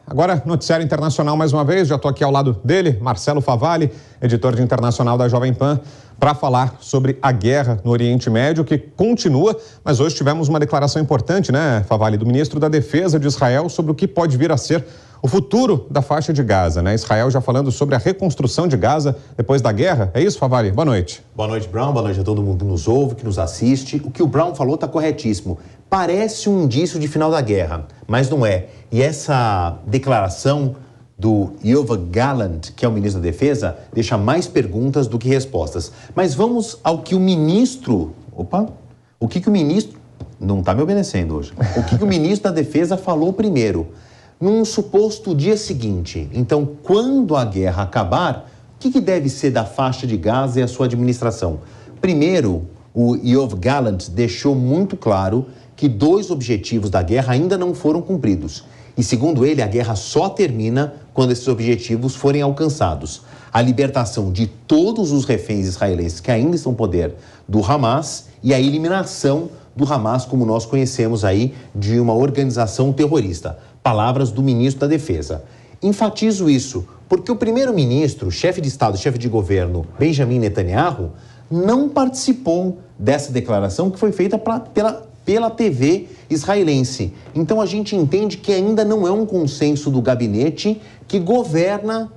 Agora, noticiário internacional mais uma vez, já estou aqui ao lado dele, Marcelo Favalli, editor de internacional da Jovem Pan, para falar sobre a guerra no Oriente Médio, que continua, mas hoje tivemos uma declaração importante, né, Favalli, do ministro da Defesa de Israel sobre o que pode vir a ser o futuro da faixa de Gaza, né? Israel já falando sobre a reconstrução de Gaza depois da guerra. É isso, Favalli? Boa noite. Boa noite, Brown. Boa noite a todo mundo que nos ouve, que nos assiste. O que o Brown falou está corretíssimo. Parece um indício de final da guerra, mas não é. E essa declaração do Yoav Gallant, que é o ministro da Defesa, deixa mais perguntas do que respostas. Mas vamos ao que o ministro... O que o ministro... Não está me obedecendo hoje. O que o ministro da Defesa falou primeiro? Num suposto dia seguinte. Então, quando a guerra acabar, o que deve ser da faixa de Gaza e a sua administração? Primeiro, o Yoav Gallant deixou muito claro que 2 objetivos da guerra ainda não foram cumpridos. E, segundo ele, a guerra só termina quando esses objetivos forem alcançados. A libertação de todos os reféns israelenses que ainda estão no poder do Hamas e a eliminação do Hamas, como nós conhecemos aí, de uma organização terrorista. Palavras do ministro da Defesa. Enfatizo isso porque o primeiro-ministro, chefe de Estado, chefe de governo, Benjamin Netanyahu, não participou dessa declaração que foi feita pela TV israelense. Então a gente entende que ainda não é um consenso do gabinete que governa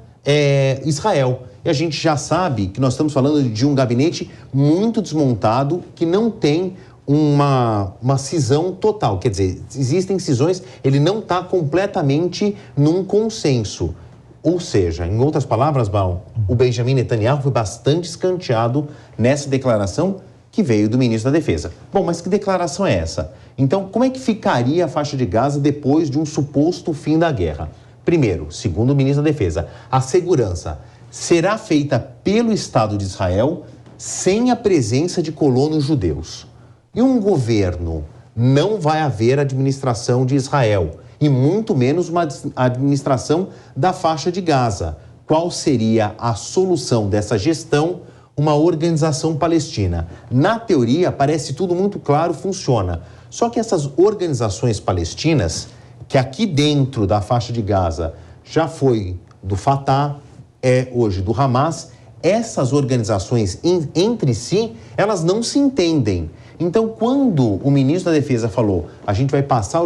Israel. E a gente já sabe que nós estamos falando de um gabinete muito desmontado, que não tem uma cisão total. Quer dizer, existem cisões, ele não está completamente num consenso. Ou seja, em outras palavras, Baum, o Benjamin Netanyahu foi bastante escanteado nessa declaração que veio do ministro da Defesa. Bom, mas que declaração é essa? Então, como é que ficaria a faixa de Gaza depois de um suposto fim da guerra? Primeiro, segundo o ministro da Defesa, a segurança será feita pelo Estado de Israel sem a presença de colonos judeus. E um governo não vai haver administração de Israel, e muito menos uma administração da faixa de Gaza. Qual seria a solução dessa gestão? Uma organização palestina. Na teoria, parece tudo muito claro, funciona. Só que essas organizações palestinas, que aqui dentro da faixa de Gaza já foi do Fatah, é hoje do Hamas, essas organizações entre si, elas não se entendem. Então, quando o ministro da Defesa falou a gente vai passar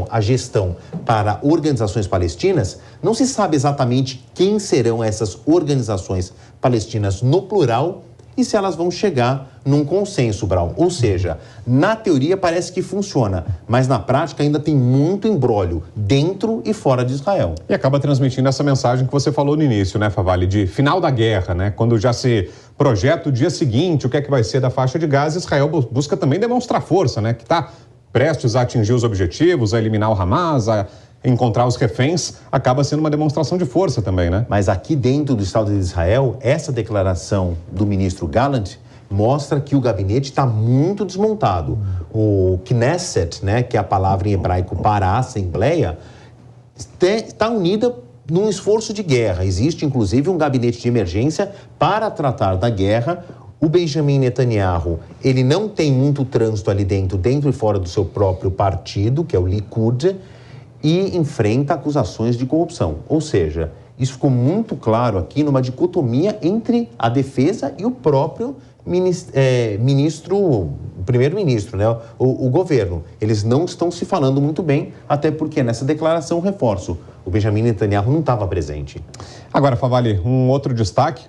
a gestão para organizações palestinas, não se sabe exatamente quem serão essas organizações palestinas no plural e se elas vão chegar num consenso, Brown. Ou seja, na teoria parece que funciona, mas na prática ainda tem muito imbróglio dentro e fora de Israel. E acaba transmitindo essa mensagem que você falou no início, né, Favalli, de final da guerra, né? Quando já se projeta o dia seguinte, o que é que vai ser da faixa de Gaza, Israel busca também demonstrar força, né? Que está prestes a atingir os objetivos, a eliminar o Hamas, a encontrar os reféns, acaba sendo uma demonstração de força também, né? Mas aqui dentro do Estado de Israel, essa declaração do ministro Gallant mostra que o gabinete está muito desmontado. O Knesset, né, que é a palavra em hebraico para a Assembleia, está unida num esforço de guerra. Existe, inclusive, um gabinete de emergência para tratar da guerra. O Benjamin Netanyahu, ele não tem muito trânsito ali dentro e fora do seu próprio partido, que é o Likud, e enfrenta acusações de corrupção. Ou seja, isso ficou muito claro aqui numa dicotomia entre a defesa e o próprio primeiro-ministro, né? O governo. Eles não estão se falando muito bem, até porque nessa declaração, reforço, o Benjamin Netanyahu não estava presente. Agora, Favalli, um outro destaque.